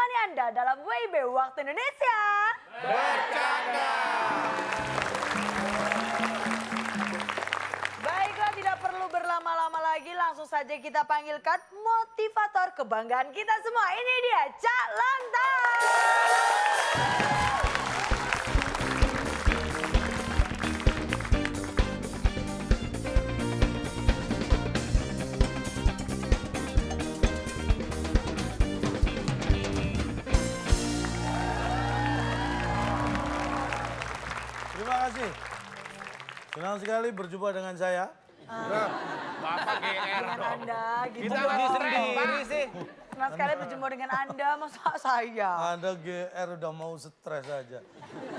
menemani Anda dalam WIB Waktu Indonesia. Bercanda. Baiklah, tidak perlu berlama-lama lagi, langsung saja kita panggilkan motivator kebanggaan kita semua. Ini dia, Cak Lantas. Terima kasih. Senang sekali berjumpa dengan saya. Bapak GR Dengan dong. Anda gitu. Kita lagi sendiri sih. Senang sekali berjumpa dengan Anda, masa saya. Anda GR udah mau stres aja.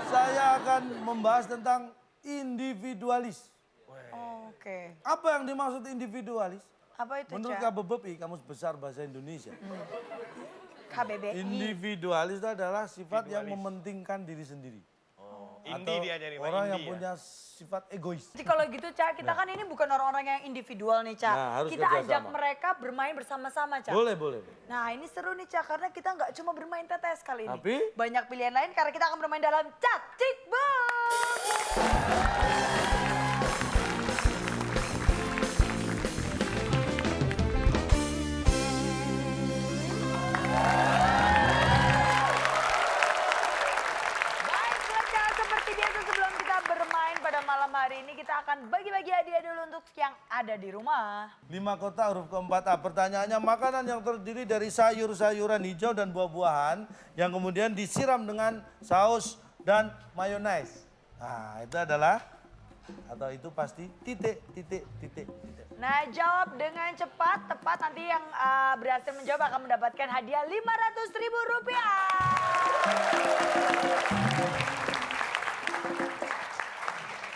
Saya akan membahas tentang individualis. Oke. Apa yang dimaksud individualis? Apa itu, Menurut Cak? KBBI, Kamus Besar Bahasa Indonesia. KBBI. Individualis itu adalah sifat yang mementingkan diri sendiri. Indi dia jadi orang Indi yang ya. punya sifat egois. Jadi kalau gitu, Cak, kita kan ini bukan orang-orang yang individual nih, Cak. Nah, harus Kita kerjasama. ajak mereka bermain bersama-sama, Cak. Boleh, boleh. Nah, ini seru nih, Cak, karena kita nggak cuma bermain tetes kali ini. Tapi? Banyak pilihan lain karena kita akan bermain dalam Cak Cik Boom. Baiklah, Cak, seperti biasa sebelum kita bermain pada malam hari ini, kita akan bagi-bagi hadiah dulu untuk yang ada di rumah. 5 kota huruf keempat A. Pertanyaannya, makanan yang terdiri dari sayur-sayuran hijau dan buah-buahan yang kemudian disiram dengan saus dan mayones. Nah, itu adalah atau itu pasti titik, titik, titik, titik. Nah, jawab dengan cepat, tepat, nanti yang berhasil menjawab akan mendapatkan hadiah Rp500.000.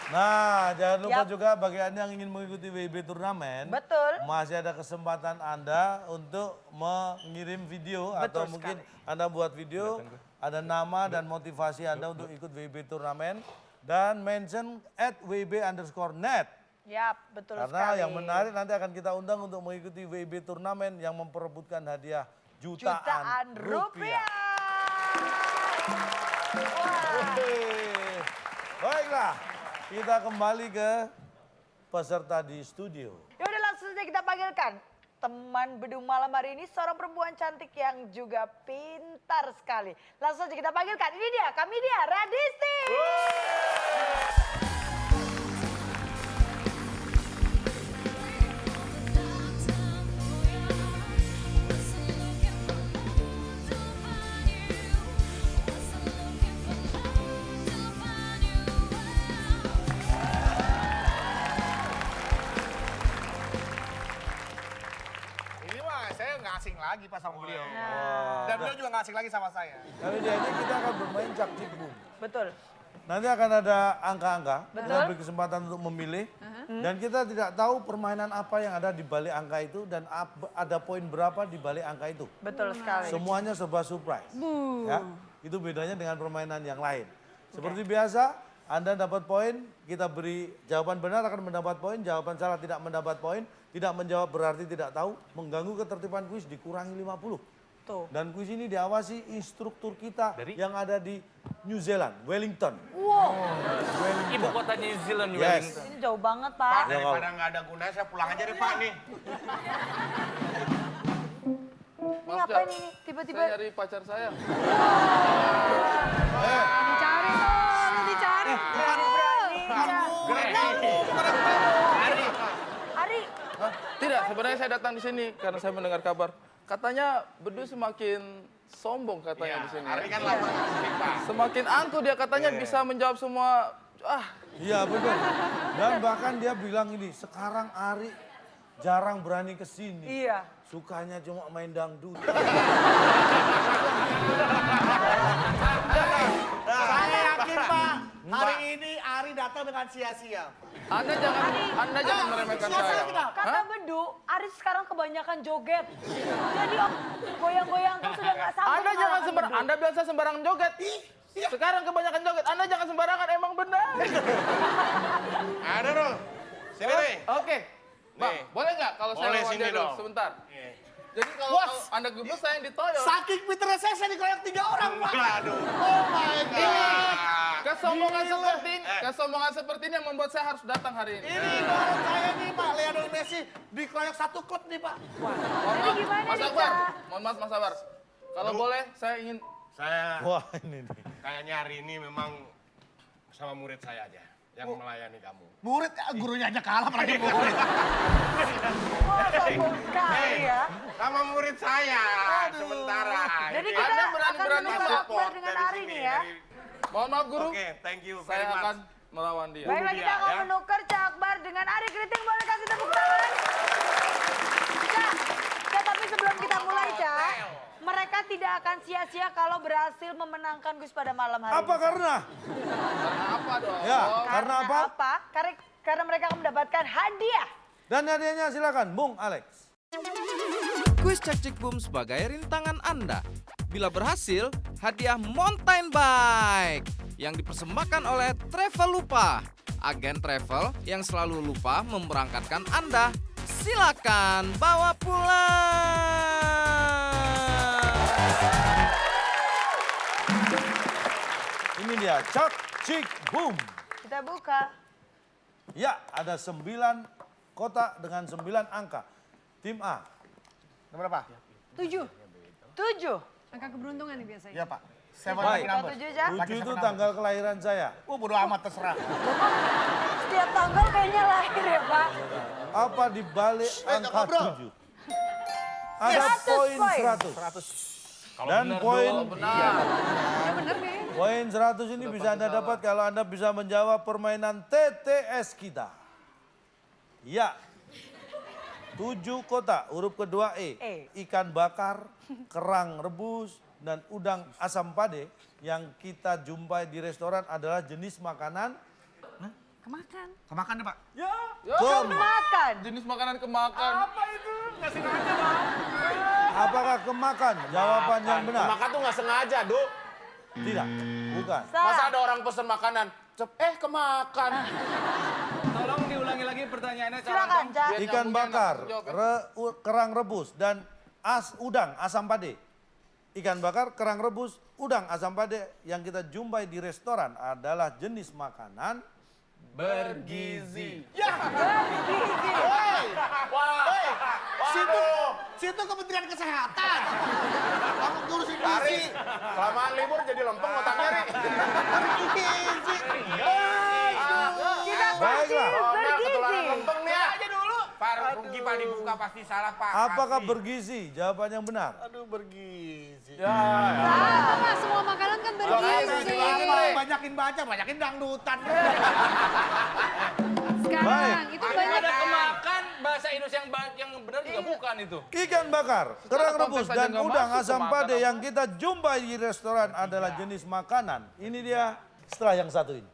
Nah, jangan lupa Yap. juga bagi Anda yang ingin mengikuti WIB Turnamen. Betul. Masih ada kesempatan Anda untuk mengirim video atau Betul mungkin sekali. Anda buat video, ada nama dan motivasi Anda untuk ikut WIB Turnamen. Dan mention @wib_net. Yap, betul Karena sekali. yang menarik nanti akan kita undang untuk mengikuti WIB Turnamen yang memperebutkan hadiah jutaan rupiah. Wah. Oke. Baiklah, kita kembali ke peserta di studio. Yaudah, langsung saja kita panggilkan teman bedung malam hari ini, seorang perempuan cantik yang juga pintar sekali. Langsung saja kita panggilkan, ini dia, kami dia, Radisti. Ini mah saya nggak asing lagi pas sama beliau. Nah, Dan beliau juga nggak asing lagi sama saya. Kali ini kita akan bermain Cak Cik Boom. betul. Nanti akan ada angka-angka, Betul. kita beri kesempatan untuk memilih. Dan kita tidak tahu permainan apa yang ada di balik angka itu dan ada poin berapa di balik angka itu. Betul sekali. Semuanya serba surprise. Ya, itu bedanya dengan permainan yang lain. Seperti biasa, Anda dapat poin, kita beri jawaban benar akan mendapat poin, jawaban salah tidak mendapat poin, tidak menjawab berarti tidak tahu, mengganggu ketertiban kuis dikurangi 50. Tuh. Dan kuis ini diawasi instruktur kita yang ada di New Zealand, Wellington. Wow, Ibu kota New Zealand, Yes. Wellington. ini jauh banget, Pak, Pak. daripada nggak ada gunanya saya pulang aja deh Pak nih. Ini ngapain ini? Tiba-tiba Saya nyari pacar saya. dicari dong, dicari. Berani-beraninya. Ari, Tidak, sebenarnya saya datang di sini karena saya mendengar kabar. Katanya Bedu semakin sombong katanya di sini. Hari Ya. kan lama nggak kesini, Pak. Semakin angkuh dia katanya bisa menjawab semua. Iya betul. Dan bahkan dia bilang ini, sekarang Ari jarang berani ke sini. iya. Sukanya cuma main dangdut. Saya yakin Pak, hari ini Ari datang dengan sia-sia. Anda jangan meremehkan saya. Kata Bedu, Aris sekarang kebanyakan joget. Jadi goyang-goyang terus sudah nggak sanggup. Anda jangan mengalahkan sembarangan. Bedu. Anda biasa sembarangan joget. Sekarang kebanyakan joget. Anda jangan sembarangan, emang benar. Ada dong. Sini deh. Oke. Bang, Nih. boleh nggak kalau saya Boleh, wawancara sini dulu dong. sebentar? Iya. Jadi kalau Bos. Anda gebus saya yang ditoyol. Saking pinternya saya dikeroyok 3 orang, Pak. Aduh. Oh my God. Kesombongan seperti ini yang membuat saya harus datang hari ini. Ini ibarat saya nih, Pak. Lionel Messi dikeroyok 1 klub nih, Pak. Jadi gimana Mas nih, Akbar, Cak? mohon maaf Mas Akbar. Kalau boleh, saya ingin Saya Wah ini nih. kayaknya hari ini memang sama murid saya aja yang melayani kamu. Murid, gurunya aja kalah, apalagi murid. Wah, sombong sekali ya. Sama murid saya sementara. Jadi Ini kita Anda akan berani-berani menukar support Akbar dengan dari Ari sini, nih ya. mohon maaf guru, Oke, thank you saya very akan much. melawan dia. Baiklah, kita dia, akan ya. menukar Cak Akbar dengan Ari Kriting. Boleh kasih tepuk tangan? Cak, tapi sebelum kita mulai, Cak, mereka tidak akan sia-sia kalau berhasil memenangkan Gus pada malam hari Apa ini. karena? Karena apa dong? Ya, karena apa? Karena mereka akan mendapatkan hadiah. Dan hadiahnya silakan, Bung Alex. Kuis Cak Cik Boom sebagai rintangan Anda. Bila berhasil, hadiah mountain bike yang dipersembahkan oleh Travelupa, agen travel yang selalu lupa memberangkatkan Anda. Silakan bawa pulang. Ini dia, Cak Cik Boom. Kita buka. Ya, ada 9 kotak dengan 9 angka. Tim A. Nomor berapa? 7. Angka keberuntungan nih biasanya. Iya, Pak. Seven Baik. lucky number. 7, Cak. 7 itu tanggal kelahiran saya. Bodo amat, terserah. Setiap tanggal kayaknya lahir ya, Pak. Apa di balik angka ngobrol. 7? Ada 100 poin poin. 100. Dan poin Ya bener nih. poin 100 ini bisa Anda dapat kalau Anda bisa menjawab permainan TTS kita. Ya. 7 kotak, huruf kedua E. Ikan bakar, kerang rebus, dan udang asam pade yang kita jumpai di restoran adalah jenis makanan Kemakan. Kemakan deh, Pak. Makan. Jenis makanan kemakan. Apakah kemakan? Jawaban yang benar. Makan tuh nggak sengaja, Duk. Tidak, bukan. Masa Salah. ada orang pesen makanan, kemakan. Tolong diulangi lagi pertanyaannya. Silakan, Cak. Ikan bakar, kerang rebus, dan udang asam pade. Ikan bakar, kerang rebus, udang asam pade yang kita jumpai di restoran adalah jenis makanan Bergizi. Situ Kementerian Kesehatan. Kamu ngurusin Hari, gizi. kelamaan libur jadi lempeng otaknya nih. Gizi. Kita kasih Baiklah. Ketularan bergizi. lempeng nih aja dulu. Pak, rugi Pak dibuka pasti salah Pak. Apakah Pasti. bergizi? Jawaban yang benar. Aduh, bergizi. Apa semua makanan kan bergizi. Banyakin baca, banyakin dangdutan. Sekarang itu banyak. Ada kemakan bahasa Indonesia yang benar juga bukan itu. Ikan bakar, kerang rebus, konteks aja dan nggak udang masuk asam ke pade makanan. yang kita jumpai di restoran adalah jenis makanan. Ini dia setelah yang satu ini.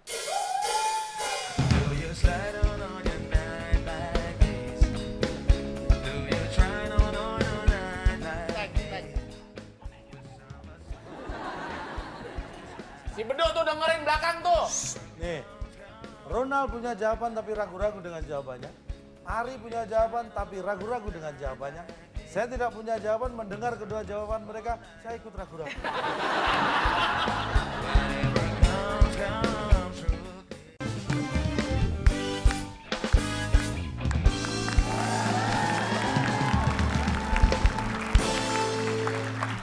Si Bedo tuh dengerin belakang tuh. Nih, Ronald punya jawaban tapi ragu-ragu dengan jawabannya. Ari punya jawaban tapi ragu-ragu dengan jawabannya. Saya tidak punya jawaban, mendengar kedua jawaban mereka, saya ikut ragu-ragu.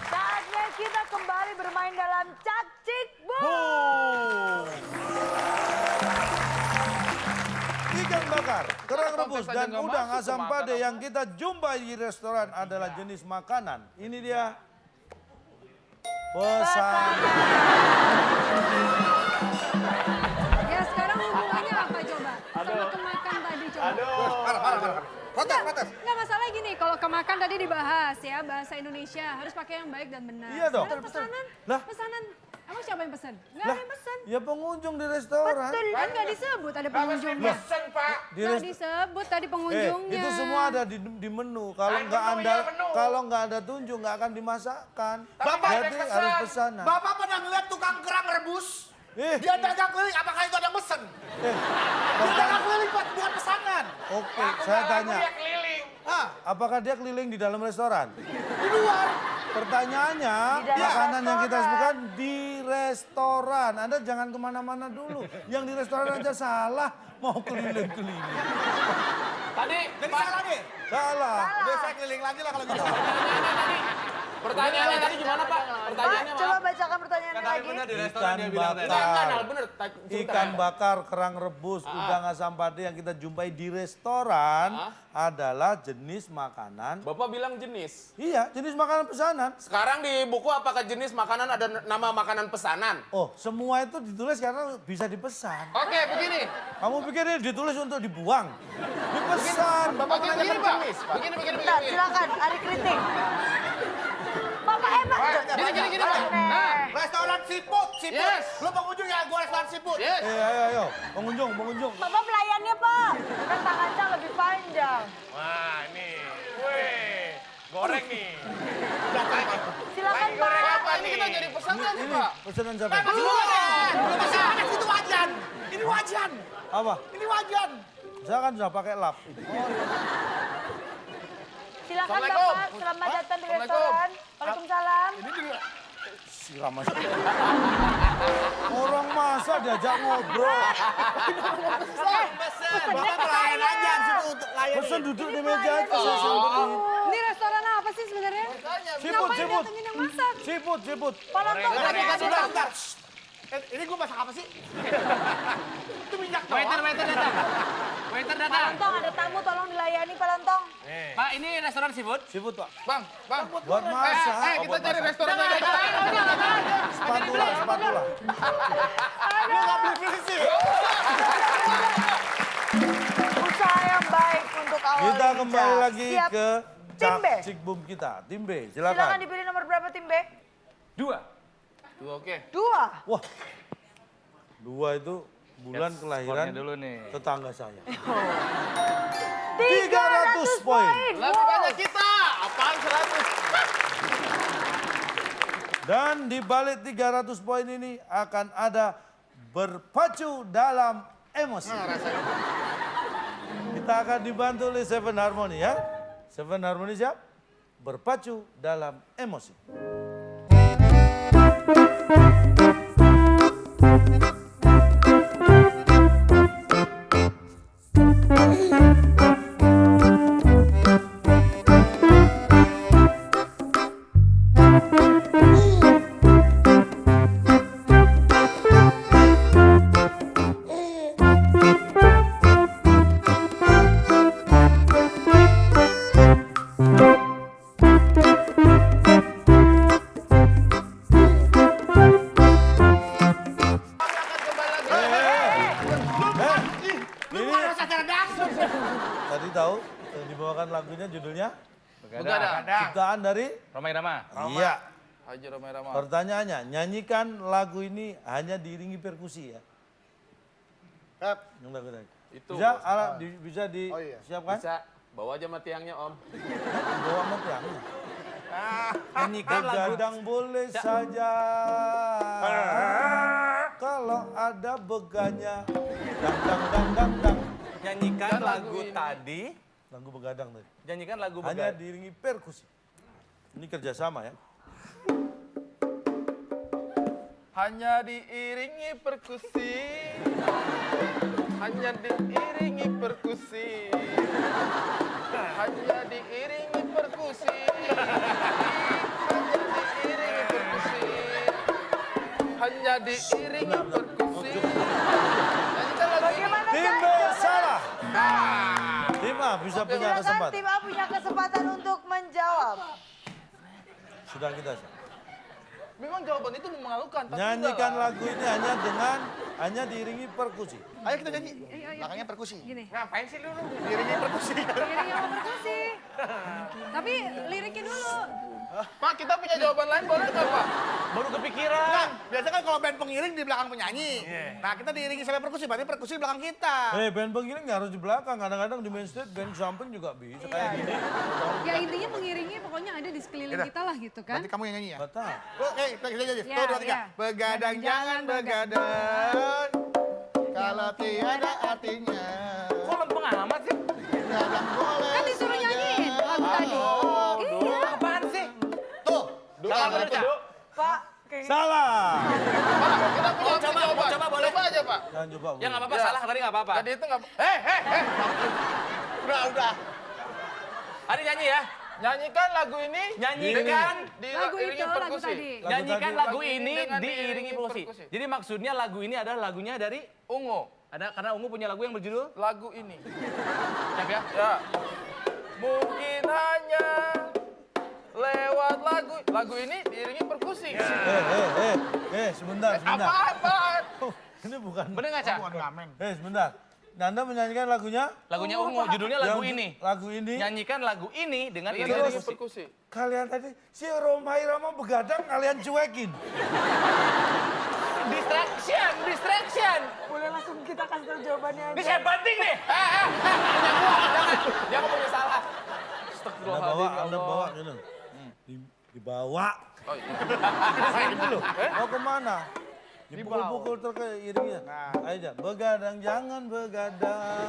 Saatnya kita kembali bermain dalam Cak Cik Boom. Boom! Ikan bakar, kerang Konteks rebus, aja dan nggak udang masuk asam ke pade makanan. yang kita jumpai di restoran adalah jenis makanan. Ini dia pesanan. Ya sekarang hubungannya apa coba? Sama kemakan tadi coba. Protes. Nggak masalah gini, kalau kemakan tadi dibahas ya bahasa Indonesia harus pakai yang baik dan benar. Iya dong. Sekarang pesanan, Lah. pesanan. Emang siapa yang pesan? Nggak Lah, ada yang pesan. ya pengunjung di restoran. Kan nggak disebut ada Apa sih pengunjungnya. pesen Pak? Di Nggak rest- disebut tadi pengunjungnya. itu semua ada di menu. Kalau Ah, nggak menu, anda, iya, menu. kalau nggak ada tunjuk nggak akan dimasakkan. Bapak Jadi pesan. harus pesanan. Bapak pernah ngeliat tukang kerang rebus? Dia dagang keliling, apakah itu ada mesen? Dia dagang keliling, Pak, bukan pesanan. Oke, saya tanya. Dia keliling. Apakah dia keliling di dalam restoran? Di luar. Pertanyaannya, Di dalam makanan yang kita restoran. sebutkan di restoran. Anda jangan kemana-mana dulu. Yang di restoran aja salah, mau keliling-keliling. Tadi, Jadi Pak, salah deh. Salah. Udah saya keliling lagi lah kalau gitu. pertanyaannya tadi gimana Pak? Pak, Pertanyaannya coba maaf. bacakan pertanyaannya lagi. Ikan Enggak, bakar. bener. Ikan bakar, kerang rebus, udang asam pade yang kita jumpai di restoran adalah jenis makanan. Bapak bilang jenis. Iya, jenis makanan pesanan. Sekarang di buku apakah jenis makanan ada nama makanan pesanan? Oh, semua itu ditulis karena bisa dipesan. Oke, begini. Kamu pikir ini ditulis untuk dibuang? Dipesan. Bapak begini, Pak. Begini. Bentar, silakan, Ari kritik. Bapak hebat. Gini, Pak. Nah, Restoran seafood. Yes. Lu pengunjung ya, gua restoran seafood. yes. Ayo. Pengunjung. Bapak pelayannya, Pak. Kan tangannya lebih panjang. Wah, ini. Wih, goreng nih. Silakan, Pak, Pak. ini kita jadi pesanan nih, Pak. Pesanan siapa? Itu wajan. Ini wajan. Apa? Ini wajan. Saya kan sudah pakai lap. Silakan, Assalamualaikum. Bapak. Selamat datang di Assalamualaikum. restoran. Waalaikumsalam. Siram aja. Orang masa diajak ngobrol. Bapak pelayan aja di situ untuk layan. Pesan duduk di meja aja. Pesan begini. Ini restoran apa sih sebenarnya? Siput. Datengin yang masak. Siput. Pak Lontong tadi ada Bentar, tamu. bentar. Ini gua masak apa sih? Itu minyak doang. Waiter Pak Lontong ada tamu, tolong dilayani Pak Lontong. Pak, ini restoran seafood? Siput, Pak. Bang. Buat masak. Kita cari restoran aja. Spatula. Lu nggak beli sih. Usaha yang baik untuk awal Kita kembali lincah. lagi Siap. ke Tim B. Cikbum kita. Tim B, Silakan silakan. dipilih nomor berapa tim B? Tuh, oke. 2. Wah, 2 itu bulan kelahiran dulu nih. tetangga saya. 300 poin. Lebih banyak kita. Apaan 100? Dan di balik 300 poin ini akan ada berpacu dalam emosi. Kita akan dibantu oleh Seven Harmony ya. Seven Harmony siap? Berpacu dalam emosi. Tadi tahu yang dibawakan lagunya judulnya Begadang. ciptaan dari Ramai Rama. Iya. Haji Ramai Rama. Pertanyaannya, nyanyikan lagu ini hanya diiringi perkusi ya. Yang lagu tadi. Itu, Bisa Bos. alat bisa disiapkan? Bisa. Bawa aja sama tiangnya, Om. Bawa sama tiangnya. Nyanyikan lagu. Begadang boleh saja. Kalau ada beganya. Dang. Nyanyikan lagu ini. tadi. Lagu begadang tadi. Nyanyikan lagu Hanya begadang. diiringi perkusi. Ini kerjasama ya. Hanya diiringi perkusi. Hanya diiringi perkusi. Hanya diiringi perkusi. Hanya diiringi perkusi. Hanya diiringi perkusi. Nyanyikan lagu ini. Bagaimana Tim B salah. Tim A bisa punya Silakan kesempatan. tim A punya kesempatan untuk menjawab. Sudah kita siap. Memang jawaban itu memalukan. Tapi Nyanyikan udahlah. lagu ini hanya diiringi perkusi. Ayo kita nyanyi. Belakangnya perkusi. Gini. Ngapain sih lu? Diiringi perkusi. Lirik yang perkusi. Tapi liriknya dulu. Pak, kita punya jawaban lain boleh nggak, Pak? Baru kepikiran. Nah, biasanya kan kalau band pengiring di belakang penyanyi. Nah, kita diiringi sampai perkusi, berarti perkusi di belakang kita. Band pengiring nggak harus di belakang. Kadang-kadang di main stage band samping juga bisa kayak gini. Ya intinya pengiringnya pokoknya ada di sekeliling kita lah gitu kan. Berarti kamu yang nyanyi ya? Batal. Oke, kita nyanyi. Ya, 1, 2, 3. ya. Begadang jangan begadang. Kalau tiada artinya. Kok lempeng amat sih? Begadang boleh Kan disuruh saja. nyanyiin. Pak, kayak Salah. Kita punya Coba boleh? Coba aja, Pak. Jangan coba. Ya nggak apa-apa, Ya. salah tadi nggak apa-apa. Tadi itu nggak... Udah. Ari nyanyi ya. Nyanyikan lagu ini. Nyanyikan. Lagu itu, lagu tadi. Nyanyikan tadi. lagu ini Dengan diiringi perkusi. perkusi. Jadi maksudnya lagu ini adalah lagunya dari Ungu. karena Ungu punya lagu yang berjudul Lagu ini. siap ya? Ya. Mungkin hanya lewat lagu ini diiringi perkusi. Sebentar. Apaan? Ini bukan. Bener nggak, Cak? Sebentar. Anda menyanyikan lagunya? Lagunya Ungu, judulnya lagu Yang- ini. Lagu ini. Nyanyikan lagu ini dengan Dengan iringan iringi perkusi. perkusi. Kalian tadi si Romai Rama begadang kalian cuekin. Distraction. boleh langsung kita kasih tahu jawabannya Ini aja. saya banting nih. Dia nggak punya salah. Anda bawa gitu. Dibawa. Oh, iya. Ini loh. Mau kemana? Dipukul-pukul terus iringnya. Ayo aja. Begadang jangan begadang.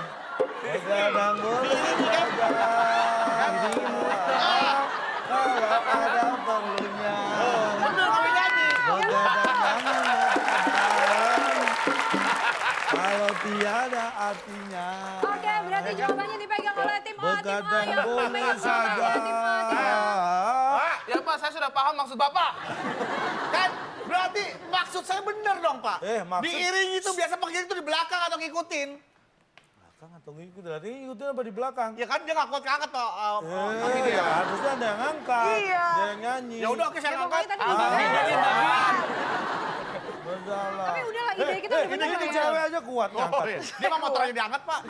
Begadang boleh begadang. Kalau ada perlunya. Bener kamu nyanyi. Begadang jangan begadang. Kalau tiada artinya. Oke, berarti jawabannya dipegang oleh tim A. Tim A Begadang yang boleh memegang saja. tim A. Ya, Pak, saya sudah paham maksud Bapak. Kan berarti maksud saya bener dong, Pak. Maksud- Diiringi itu biasa pengiring itu di belakang atau ngikutin. Belakang atau ngikut? Berarti ngikutin apa di belakang? Ya kan dia nggak kuat angkat, Pak. Ya harusnya ada yang ngangkat. Iya. Dia yang nyanyi. Ya udah oke saya Ya, angkat. pokoknya tadi Bersalah. Tapi udahlah, ide kita udah bener Ini ya. cewek aja kuat ngangkat. Dia mah motornya diangkat, Pak.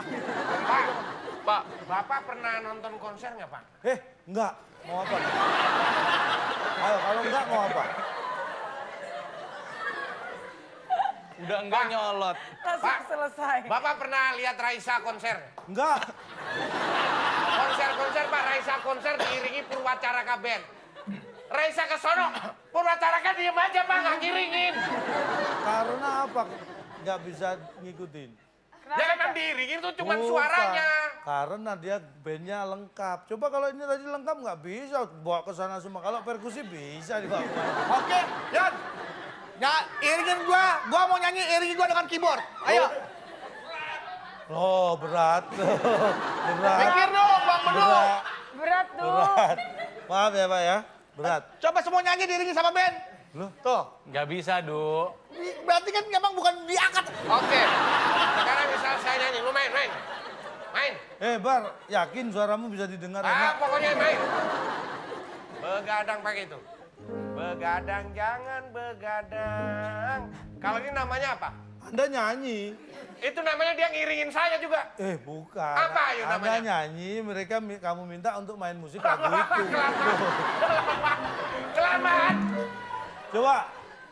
Pak, Bapak pernah nonton konser nggak, Pak? Enggak. Mau apa? Ayo, kalau enggak mau apa? Udah enggak nyolot. Langsung selesai. Bapak pernah lihat Raisa konser? Enggak. Konser Pak, Raisa konser diiringi Purwacaraka Band. Raisa ke sono, Purwacaraka diem aja Pak, nggak ngiringin. Karena apa? Enggak bisa ngikutin. Ya memang diiringin tuh cuma Bukan. suaranya. Karena dia bandnya lengkap. Coba kalau ini tadi lengkap nggak bisa bawa ke sana semua. Kalau perkusi bisa dibawa kemana. Oke, Yon. Ya, iringin gua mau nyanyi iringin gua dengan keyboard. Ayo. Oh, berat. Berat. Mikir dong, Bang Bedu. Berat. Berat tuh. Berat. Maaf ya, Pak ya. Berat. Coba semua nyanyi diiringin sama band. Loh? Tuh. Nggak bisa, Du. Berarti kan memang bukan diangkat. oke. Sekarang misal saya nyanyi, lu main. Main. Bar, yakin suaramu bisa didengar Ah, enak? pokoknya main. Begadang pakai itu. Begadang jangan begadang. Kalau ini namanya apa? Anda nyanyi. Itu namanya dia ngiringin saya juga. Bukan. Apa ayo Anda namanya? nyanyi, kamu minta untuk main musik lagu itu. Kelamaan. Coba,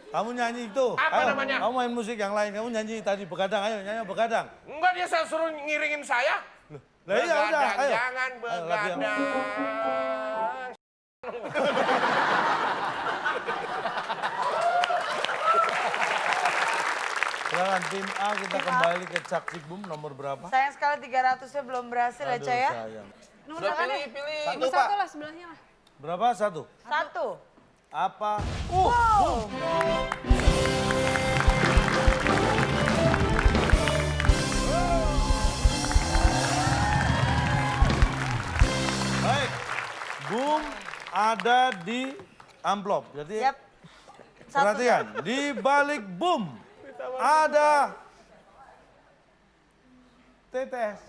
kamu nyanyi itu. Apa Ayo, namanya? kamu main musik yang lain. Kamu nyanyi tadi begadang. Ayo, nyanyi begadang. Enggak, dia saya suruh ngiringin saya. Lah iya udah, Begadang ayo. jangan Ayo, lagu yang- begadang. Silakan tim A, kita Tim A. kembali ke Cak Cik Boom nomor berapa? Sayang sekali 300-nya belum berhasil ya, Aduh, Cak ya. sayang. Nomor Sudah berapa deh? pilih. Nomor satu lah sebelahnya lah. Berapa? Satu. Satu. Apa? Wow. Baik. Boom ada di amplop. Jadi Yap. Satu. perhatian, di balik boom ada TTS.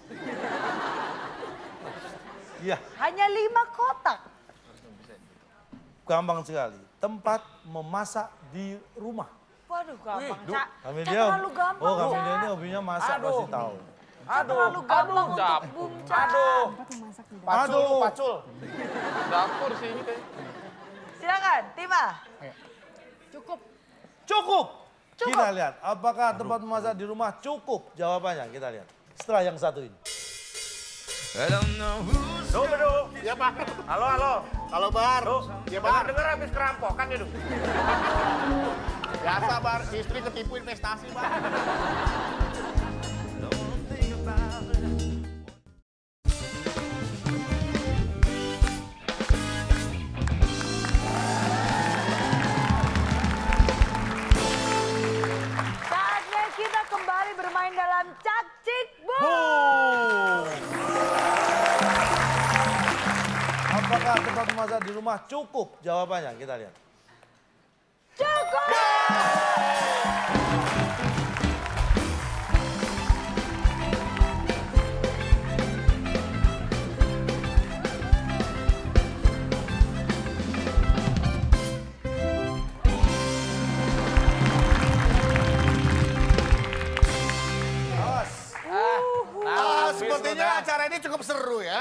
Iya, Hanya 5 kotak. gampang sekali. Tempat memasak di rumah. Waduh, gampang, Cak. Kami Cak, dia, terlalu gampang, oh kami Cak. dia ini hobinya masak pasti tahu. Terlalu gampang untuk boom, Cak. Pacul. Dapur sih ini kayak. Silakan, tim A. Cukup. Cukup. Cukup. Kita lihat apakah tempat memasak di rumah cukup. Jawabannya kita lihat. Setelah yang satu ini. Ya Pak. Halo. Halo, Bar. Ya, Bar. Dengar habis kerampokan ya, Du? Biasa, Bar. Istri ketipu investasi, Bar. Apakah tempat memasak di rumah cukup? Jawabannya kita lihat. Cukup. Awas. Sepertinya acara ini cukup seru ya.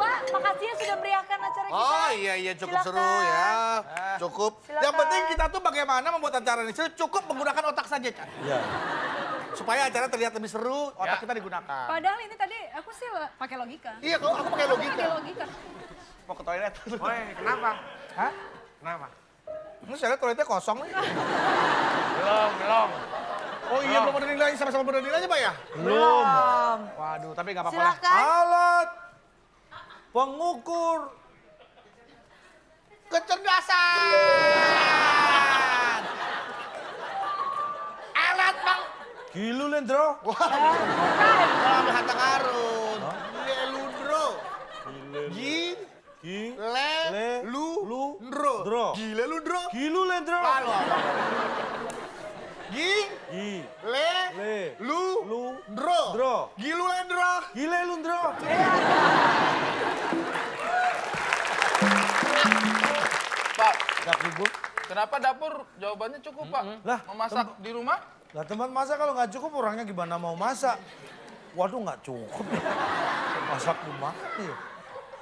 Pak, makasih ya sudah meriahkan acara kita. Oh iya cukup Silakan. seru ya. Cukup. Silakan. Yang penting kita tuh bagaimana membuat acara ini seru, cukup menggunakan otak saja, Cak. Ya. Supaya acara terlihat lebih seru, otak kita digunakan. Padahal ini tadi aku sih pakai logika. Iya, kalau aku pakai logika. Pakai logika. Mau ke toilet. Woi, kenapa? Hah? Kenapa? Ini saya lihat toiletnya kosong nih. Belum. Oh iya, belum ada nilainya, sama-sama belum ada nilainya, Pak ya? Belum. Waduh, tapi nggak apa-apa lah. Silakan. Alat pengukur Kecerdasan! Alat bang. Gilu Lendro. Dalam harta karun. Leludro. Gi. Gi. Le. Lu. Ndro. Dro. Gile ludro. Gilu Lendro. Lalu apa? Gi. Gi. Le. Lu. Ndro. Dro. Gilu lendro. Gile Lundro. Pak, Dak Ibu. kenapa dapur jawabannya cukup, Pak? Lah, Memasak di rumah? Lah tempat masak kalau nggak cukup orangnya gimana mau masak? Waduh nggak cukup. Masak di mana ya?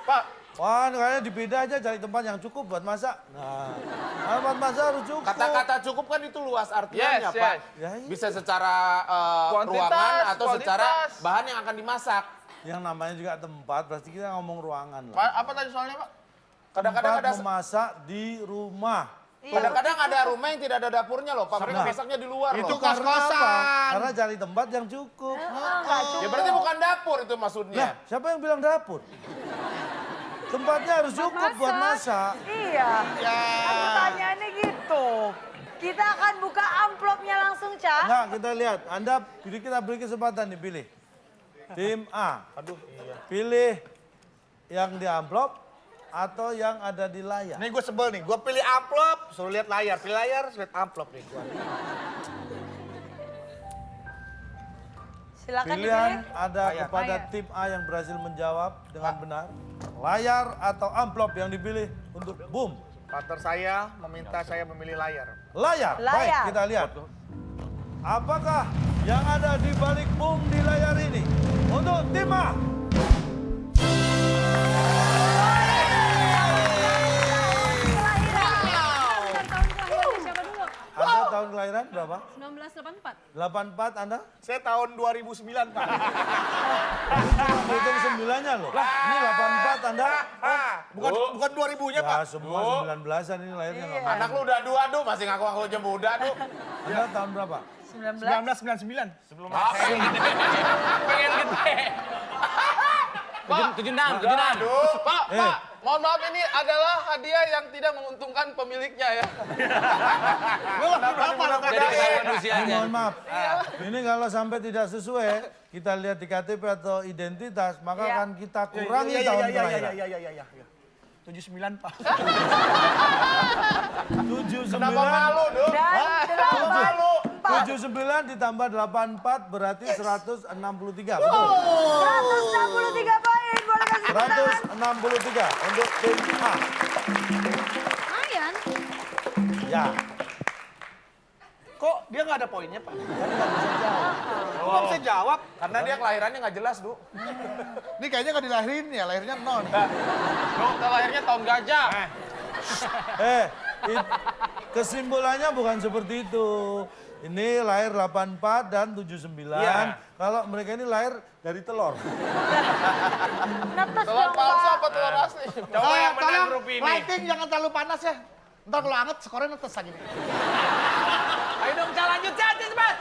Pak, Wah, kayaknya dipindah aja cari tempat yang cukup buat masak. Nah, tempat masak harus cukup. Kata-kata cukup kan itu luas artinya, Yes, Pak. yes. Ya, iya. Bisa secara Kuantitas, ruangan atau secara kualitas. bahan yang akan dimasak. Yang namanya juga tempat, pasti kita ngomong ruangan lah. Pak, apa tadi soalnya, Pak? Kadang-kadang Tempat ada memasak di rumah. kadang-kadang ada rumah yang tidak ada dapurnya loh, Pak. Mereka Nah. masaknya di luar Itu loh. karena apa? Karena cari tempat yang cukup. Ya berarti bukan dapur itu Lah, maksudnya. siapa yang bilang dapur? Tempatnya harus cukup buat masak. Iya. Kan pertanyaannya gitu. Kita akan buka amplopnya langsung, Ca. Nah, kita lihat. Kita beri kesempatan nih, pilih. Tim A. Pilih yang di amplop atau yang ada di layar. Nih gue sebel nih, gue pilih amplop, suruh lihat layar. Pilih layar, suruh lihat amplop nih gue. Silakan Pilihan dipilih. ada Layar. kepada Layar. tim A yang berhasil menjawab dengan benar. Layar atau amplop yang dipilih untuk boom. Partner saya meminta saya memilih layar. Layar. Layar. Baik, kita lihat. Apakah yang ada di balik boom di layar ini? Untuk tim A. Tahun kelahirannya siapa dulu? Anda tahun kelahiran berapa? 1984. 84 Anda? Saya tahun 2009, Pak. Hitung 9-nya loh. Ini 84 Anda? Bukan 2000-nya, Pak. Ya semua 19-an ini lahirnya nggak mau. Anak lu udah dua, duh. Masih ngaku-ngaku aja muda, duh. Anda tahun berapa? 19. 1999. Sebelum masehi. Pengen gede. Pak, 76. Pak, Pak, mohon maaf ini adalah hadiah yang tidak menguntungkan pemiliknya ya. Ini mohon maaf. Ini kalau sampai tidak sesuai, kita lihat di KTP atau identitas, maka Iya. akan kita kurangi tahun kelahiran. Iya. 79, Pak. 79. Kenapa malu, duh? Dan 79 ditambah 84 berarti 163. Betul. 163 poin. Boleh kasih tepuk tangan. 163 untuk tim A. Lumayan. Ya. Kok dia nggak ada poinnya, Pak? Kok nggak bisa jawab? Karena dia kelahirannya nggak jelas, Du. Ini kayaknya nggak dilahirin ya, lahirnya non. Dokter lahirnya tahun gajah. Kesimpulannya bukan seperti itu. Ini lahir 84 dan 79. Iya. Kalau mereka ini lahir dari telur. Netes Telur dong, palsu Pak. apa telur asli? Coba yang menang grup ini. Lighting jangan terlalu panas ya. Ntar kalau anget skornya netes aja. Ayo dong, Ca, lanjut, Ca, cepat.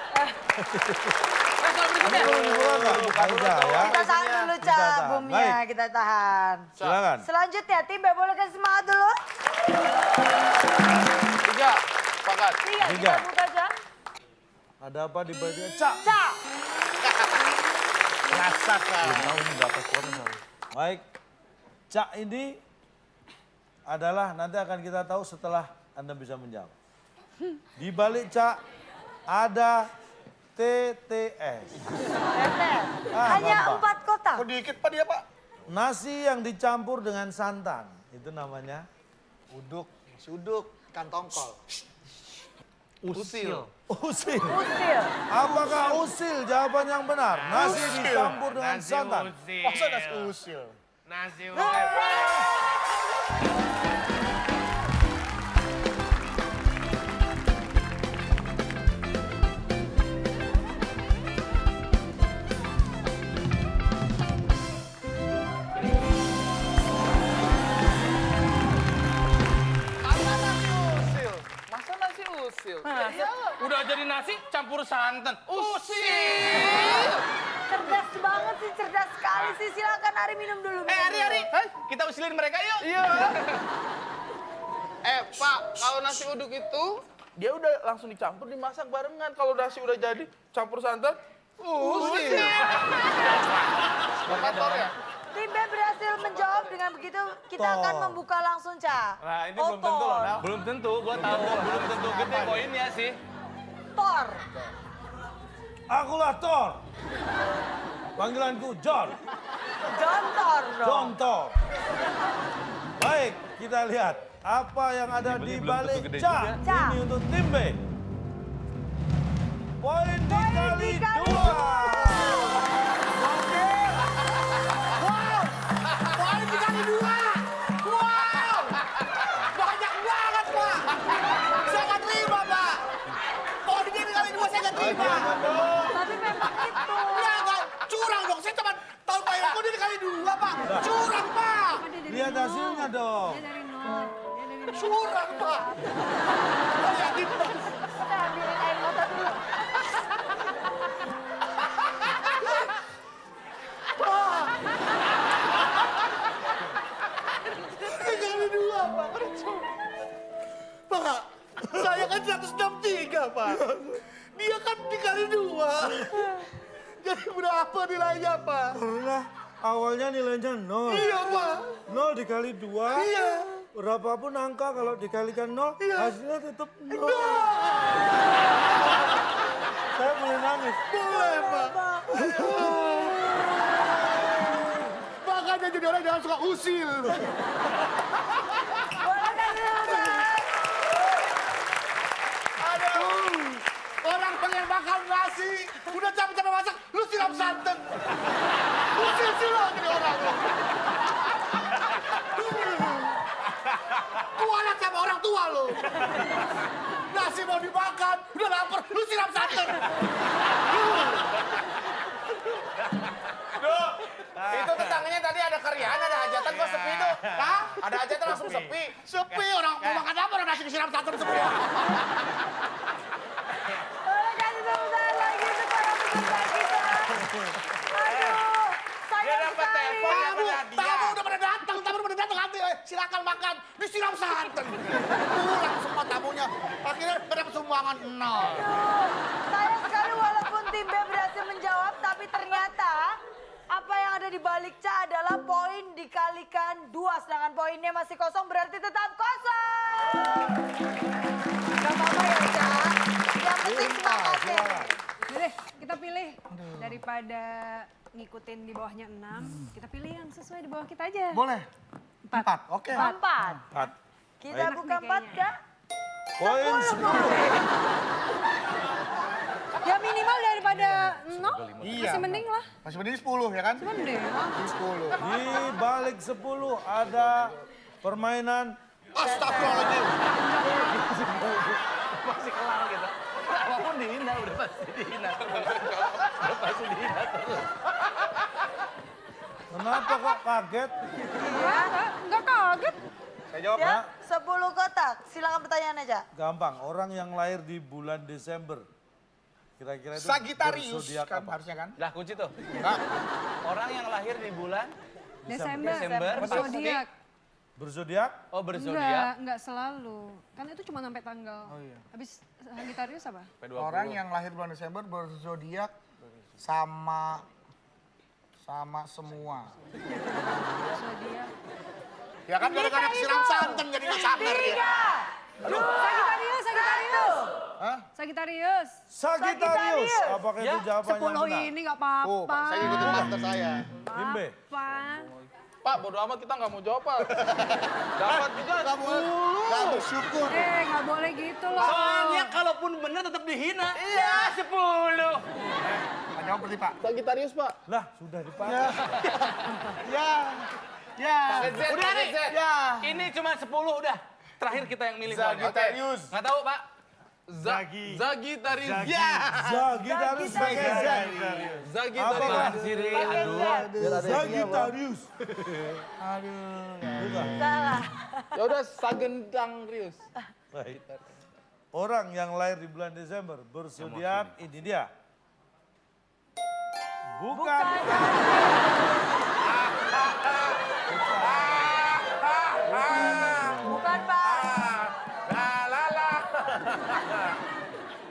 Anda mau dibuka nggak? Nggak usah ya. Kita tahan dulu, Ca, Kita tahan. boomnya. Baik. Kita tahan. Silakan. Selanjutnya, tim B boleh kasih semangat dulu. 3, sepakat. 3, kita Tiga. buka, Ca. Ada apa di baliknya? Cak. Ca. Rasakan. Baik. Cak ini adalah nanti akan kita tahu setelah Anda bisa menjawab. Di balik Cak ada TTS. Hanya gampang. 4 kotak. Kok dikit Pak dia Pak? Nasi yang dicampur dengan santan. Itu namanya Uduk, nasi uduk, ikan tongkol. Usil. usil. Usil. Apakah usil jawaban yang benar? Nasi dicampur dengan Nasi santan. usil. Masa nasi usil? Nasi usil. Masa nasi usil? Udah jadi nasi campur santan. Usil. Cerdas banget sih, cerdas sekali sih. Silakan Ari minum dulu. Ari, kita usilin mereka yuk. Iya. Pak, kalau nasi uduk itu dia udah langsung dicampur dimasak barengan. Kalau nasi udah jadi campur santan, usil. Kotor ya? Tim B berhasil menjawab dengan begitu kita akan membuka langsung, Ca. Nah, ini belum tentu loh, Nal. Belum tentu, gua tahu. Belum tentu gede poinnya sih. Tor. Akulah Thor. Panggilanku John. John Tor dong. John Thor. Baik, kita lihat apa yang ada di balik Cak. Ca. Ini untuk tim B. Poin dikali dikali 2. Poin dikali 2. Wow! Banyak banget Pak. Saya nggak terima Pak. Poin dikali 2 saya nggak terima. Tapi memang itu. Nggak, curang dong. Saya cuma tahu Pak Yoko dia dikali 2 Pak. Curang Pak. Lihat hasilnya dong. Dia dari nol. Dia dari nol. Curang Pak. Saya yakin Pak. Kita ambilin air mata dulu. Dikali 2 Pak. Pak, saya kan 163 Pak. Dia kan dikali 2. Jadi berapa nilainya Pak? Karena awalnya nilainya 0. Iya Pak. 0 dikali 2. Iya. Berapapun angka kalau dikalikan 0, hasilnya tetap 0. Saya boleh nangis. Boleh Pak. Makanya jadi orang jangan suka usil. Boleh kan dulu, Aduh. Orang pengen makan nasi, udah capek-capek masak, lu siram santan. Usil lo jadi orang. Kualat sama orang tua lo. Nasi mau dimakan, udah lapar, lu siram santan. Itu tetangganya tadi ada karyaan, ada hajatan kok sepi tuh. Hah? Ada hajatan langsung sepi. Sepi orang mau makan apa orang nasi disiram santan sepi. Boleh kasih tepuk tangan lagi supaya peserta kita. Aduh, Dia sayang dapat sekali. telepon, dapat hadiah. Tamu udah pada datang, nanti silakan makan, disiram santan. Pulang semua tamunya. Akhirnya dapat sumbangan 0. Aduh, sayang sekali walaupun tim B berhasil menjawab, tapi ternyata apa yang ada di balik Ca adalah poin dikalikan 2, sedangkan poinnya masih kosong berarti tetap kosong. Gak apa-apa ya Ca, yang penting semangat ya. Deh, kita pilih daripada ngikutin di bawahnya 6, kita pilih yang sesuai di bawah kita aja. Boleh? 4. Oke. 4. 4. Kita Baik. buka 4 Kak. Poin 10. Ya minimal daripada 0, Iya. masih mending lah. Masih mending 10 ya kan? Masih mending lah. 10. Di balik 10 ada permainan Astagfirullahaladzim. Masih kenal gitu. Apapun dihina, udah pasti dihina. Udah pasti dihina terus. Kenapa kok kaget? Enggak kaget. Saya jawab Ya, 10 kotak. Silakan pertanyaan aja. Gampang, orang yang lahir di bulan Desember. Kira-kira itu Sagittarius berzodiak kan apa? harusnya kan? Lah kunci tuh. Enggak. Orang yang lahir di bulan Desember. pasti. Zodiak. Berzodiak? Oh berzodiak. Enggak selalu. Kan itu cuma sampai tanggal. Oh iya. Habis Sagittarius apa? P20. Orang yang lahir bulan Desember berzodiak sama Sama semua. Zodiak. Ya kan gara-gara kesiram santan jadi nggak sabar ya. Sagitarius, Sagitarius. Hah? Sagitarius. Sagittarius. Apakah itu jawaban yang 10 benar? ini nggak Tuh, apa-apa. Pak, saya ikutin partner saya. Bimbe. Apa? Pak, bodo amat kita nggak mau jawab, Pak. Dapat juga 10. Gak bersyukur. Nggak boleh gitu loh. Soalnya kalaupun benar tetap dihina. Iya, 10. Pak jawab berarti Pak. Sagittarius, Pak. Lah, sudah dipakai. Ya. Udah nih. Ya. Ini cuma 10 udah. Terakhir kita yang milih. Sagittarius. Nggak tahu, Pak. Sagittarius. Ya. Sagittarius pakai Z. Sagittarius. Siri, aduh. Sagittarius. Bukan. Salah. Ya udah Sagittarius. Baik. Orang yang lahir di bulan Desember berzodiak ini dia. Bukan. Bukan, Pak.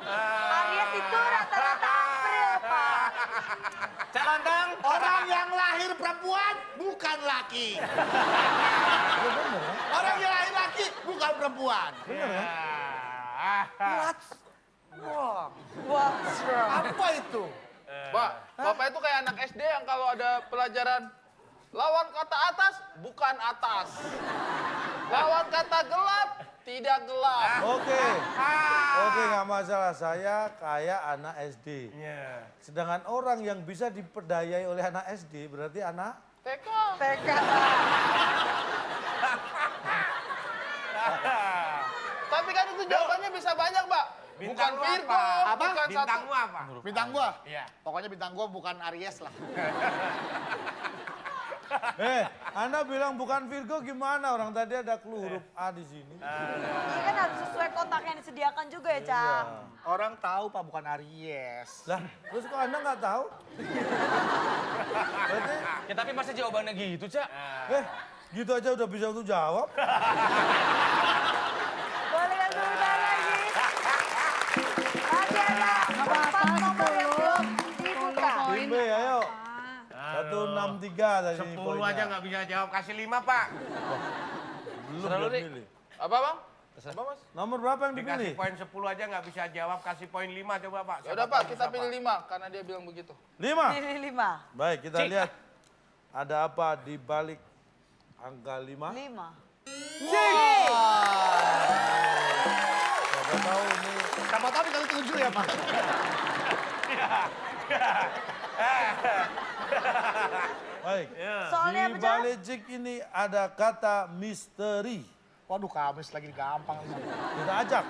Aries itu rata-rata April, Pak. Calantang. Orang yang lahir perempuan bukan laki. Orang yang lahir laki bukan perempuan. Bener ya? What's wrong? Apa itu? Pak, Bapak itu kayak anak SD yang kalau ada pelajaran lawan kata atas, bukan atas. Lawan kata gelap, tidak gelap. Oke. Oke, nggak masalah. Saya kayak anak SD. Sedangkan orang yang bisa diperdayai oleh anak SD berarti anak TK. TK. Tapi kan itu jawabannya bisa banyak, Pak. Bukan Bintang lu Virgo, apa? bukan satu. Bintangmu apa? Bintang gua? Iya. Pokoknya bintang gua bukan Aries lah. Anda bilang bukan Virgo gimana? Orang tadi ada clue huruf A di sini. Ini kan harus sesuai kotak yang disediakan juga ya, Cak. Orang tahu Pak bukan Aries. Lah, terus kok Anda nggak tahu? Berarti, Ya tapi masa jawabannya gitu, Cak? gitu aja udah bisa untuk jawab. Boleh yang sebentar lagi. Masih ada 4 nomor yang belum dibuka. Bimbe, ayo. 163 tadi 10 poinnya. aja nggak bisa jawab, kasih 5, Pak. Belum pilih. Apa, Bang? Apa, Mas? Nomor berapa yang Dikasih dipilih? poin 10 aja nggak bisa jawab, kasih poin 5 coba, Pak. Ya udah, Siapa Pak, tahu kita bisa, pilih Pak. 5 karena dia bilang begitu. 5. Pilih 5. Baik, kita lihat ada apa di balik angka 5. 5. Siapa tahu ini Siapa tahu dikali 7 ya Pak. baik. Soalnya Di apa, Cak? balik jik ini ada kata misteri. Waduh kamis lagi gampang. Kita ajak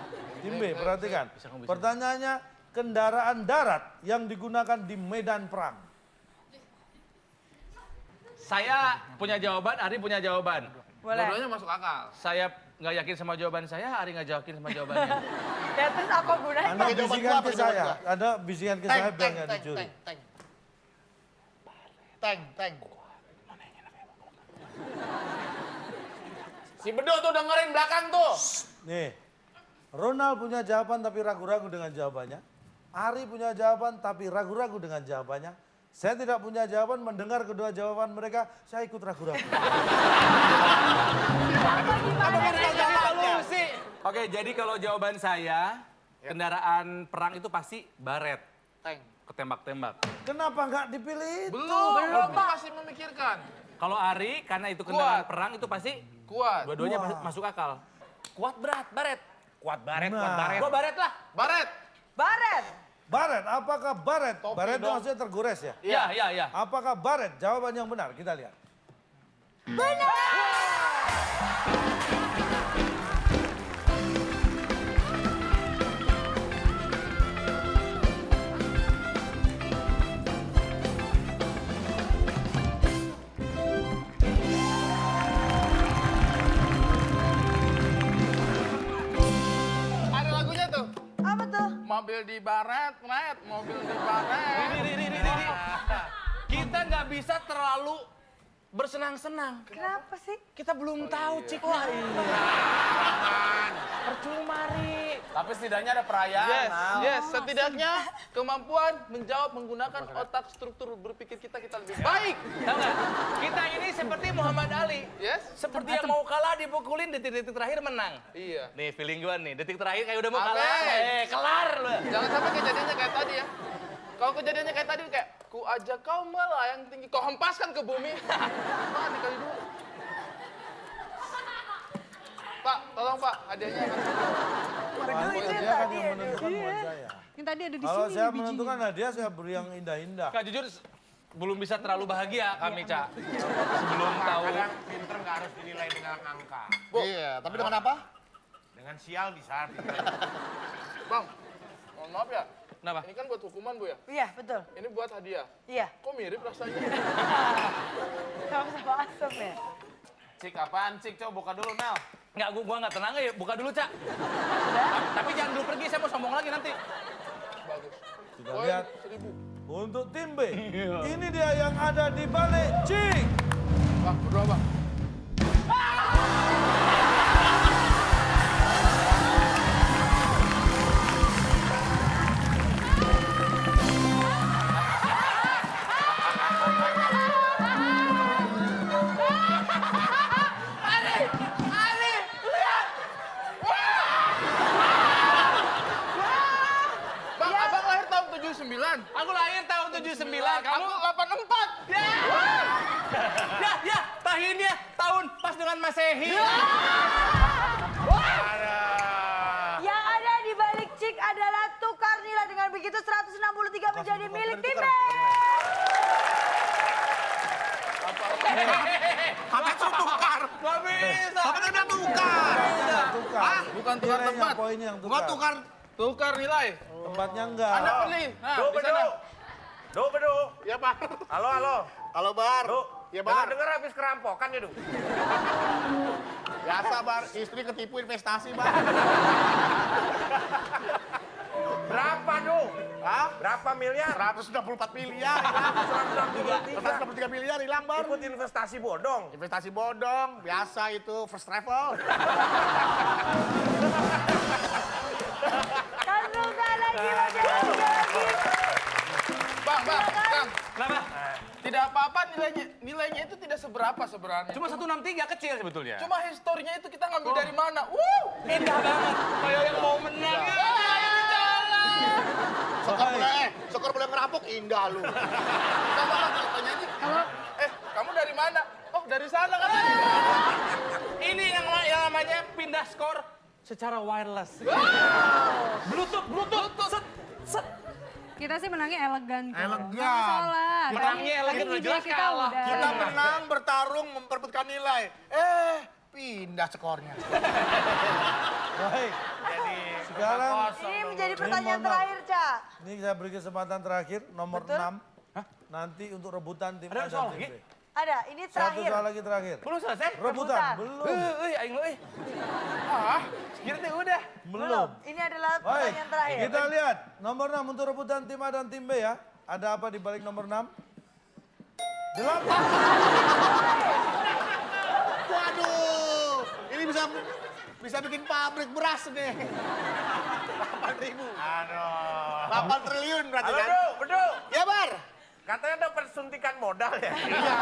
tim B, perhatikan. Pertanyaannya, kendaraan darat yang digunakan di medan perang. Saya punya jawaban, Ari punya jawaban. Boleh. Dua-duanya masuk akal. Saya nggak yakin sama jawaban saya, Ari nggak yakin sama jawabannya. Ya terus apa gunanya? Anda Pakai jawaban bisikan gua, ke pakai jawaban saya. gua. Anda bisikan ke saya biar nggak dicuri. Tank. Si Bedo tuh dengerin belakang tuh. Nih, Ronald punya jawaban tapi ragu-ragu dengan jawabannya. Ari punya jawaban tapi ragu-ragu dengan jawabannya. Saya tidak punya jawaban, mendengar kedua jawaban mereka, saya ikut ragu-ragu. Oke, jadi kalau jawaban saya, kendaraan perang itu pasti baret. Tank. Ketembak-tembak. Kenapa nggak dipilih itu? Belum, Pak. Masih memikirkan. Kalau Ari, karena itu kendaraan Kuat. perang itu pasti Kuat. dua-duanya Wah. masuk akal. Kuat berat, baret. Kuat baret, Nah. kuat baret. Gua baret lah. Baret. Baret. Baret, apakah baret? Topi Baret itu dong. maksudnya tergores ya? Iya. Apakah baret? Jawaban yang benar, kita lihat. Ada lagunya tuh. Apa tuh? Mobil di baret, mobil di baret. Kita nggak bisa terlalu bersenang-senang. Kenapa sih? Kita belum tahu, Cik. Wah, percuma, Ri. Tapi setidaknya ada perayaan. Yes, Nal. yes. Setidaknya kemampuan menjawab menggunakan otak struktur berpikir kita lebih baik. Tahu nggak? Kita ini seperti Muhammad Ali. Yes? Seperti yang mau kalah dipukulin, detik-detik terakhir menang. Iya. Nih feeling gua nih, detik terakhir kayak udah mau kalah. Amin. Kelar lu. Jangan sampai kejadiannya kayak tadi ya. Kalau kejadiannya kayak tadi kayak ku ajak kau melayang tinggi, kau hempaskan ke bumi. Pak, dikali dua. Pak, tolong Pak, hadiahnya akan Pak, itu dia kan tadi yang ya, menentukan buat saya. Yang tadi ada di Kalau sini saya nih bijinya. menentukan hadiah, saya beri yang indah-indah. Kak jujur belum bisa terlalu bahagia kami, Cak. Sebelum tahu. Kadang pinter nggak harus dinilai dengan angka. Iya, tapi dengan apa? Dengan sial bisa. Bang, mohon maaf ya. Kenapa? Ini kan buat hukuman Bu ya. Iya, betul. Ini buat hadiah. Iya. Kok mirip rasanya? Sama-sama asem ya. Cik apaan, Cik? Coba buka dulu, Nal. Nggak, gua nggak tenang ya. Buka dulu, Cak. Tapi jangan dulu pergi, saya mau sombong lagi nanti. Bagus. Kita Poin lihat 1000. untuk tim B. Ini dia yang ada di balik Cik. Bang, berdoa Bang. Bang, abang lahir tahun 79. Aku lahir tahun 79, kamu? Aku 84. Ya, tahunnya tahun pas dengan Masehi. Yang ada di balik Cik adalah tukar nilai dengan begitu 163 menjadi milik tim B. Apa itu tukar? Gak bisa. Apa itu udah tukar? Tukar. Bukan tukar Nilainya, tempat. poinnya yang Gua tukar. tukar. Tukar nilai. Tempatnya enggak. Anda beli. Nah, Do, di sana. bedu. Do, bedu. Ya Pak. Halo, halo. Halo, Bar. Do, Ya, Bar. dengar habis kerampokan ya, Du? Biasa, Bar. Istri ketipu investasi, Bar. Berapa, Du? Hah? Berapa miliar? 164 miliar. 163 miliar hilang, Bar. Ikut investasi bodong. Investasi bodong, biasa itu first travel. Kan belum lagi, masih ada 3 lagi. Bang. Kenapa? Tidak apa-apa nilainya itu tidak seberapa sebenarnya. Cuma 163 kecil sebetulnya. Cuma historinya itu kita ngambil dari mana? Indah banget. Kayak yang mau menang. Sekor boleh ngerampok, indah lu. Sama lah tanya aja. Kamu dari mana? Oh, dari sana kan? Ini yang namanya pindah skor secara wireless. Bluetooth. Set. Kita sih menangnya elegan. kok. Elegan. Nggak masalah. Menangnya elegan, Tapi udah jelas kita kalah. udah. Kita menang, bertarung, memperebutkan nilai. Pindah skornya. Baik. Sekarang Ini menjadi pertanyaan mohon maaf. terakhir, Cak. ini saya beri kesempatan terakhir nomor Betul. 6. Nanti untuk rebutan tim Ada A soal dan tim lagi? B. Ada, ini Satu terakhir. soal lagi terakhir. Belum selesai? Rebutan, Rebutan. belum. Aing lu. Kira teh udah. Belum. Ini adalah Baik, pertanyaan terakhir. kita lihat nomor 6 untuk rebutan tim A dan tim B ya. Ada apa di balik nomor 6? 8. Waduh, ini bisa bikin pabrik beras nih. 8.000. Aduh. 8 triliun berarti Halo, kan? Du, bedu. Ya, Bar. Katanya dapat suntikan modal ya? Iya.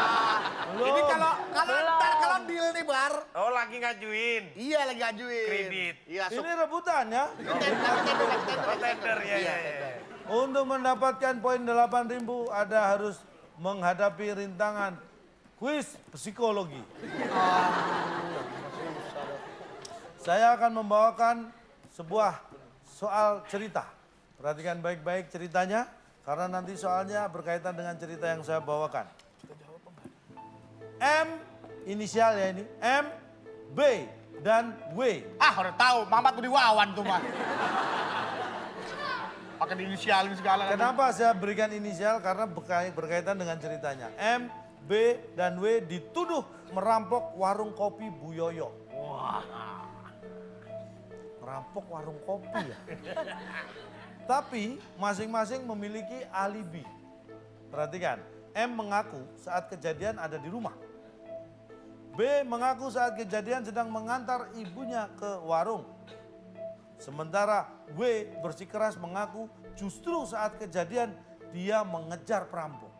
Ini kalau ntar kalau deal nih, Bar. Oh, lagi ngajuin. Iya, lagi ngajuin. Kredit. Iya, Ini rebutan ya. Oh, tender ya, ya. Untuk mendapatkan poin 8.000 Anda harus menghadapi rintangan kuis psikologi. Saya akan membawakan sebuah soal cerita. Perhatikan baik-baik ceritanya, karena nanti soalnya berkaitan dengan cerita yang saya bawakan. M, inisial ya ini, M, B, dan W. udah tahu, Mamat Budi Wawan tuh, mah. Pakai diinisialin segala. Kenapa saya berikan inisial? Karena berkaitan dengan ceritanya. M, B, dan W dituduh merampok warung kopi Bu Yoyo. Merampok warung kopi ya. Tapi masing-masing memiliki alibi. Perhatikan, M mengaku saat kejadian ada di rumah. B mengaku saat kejadian sedang mengantar ibunya ke warung. Sementara W bersikeras mengaku justru saat kejadian dia mengejar perampok.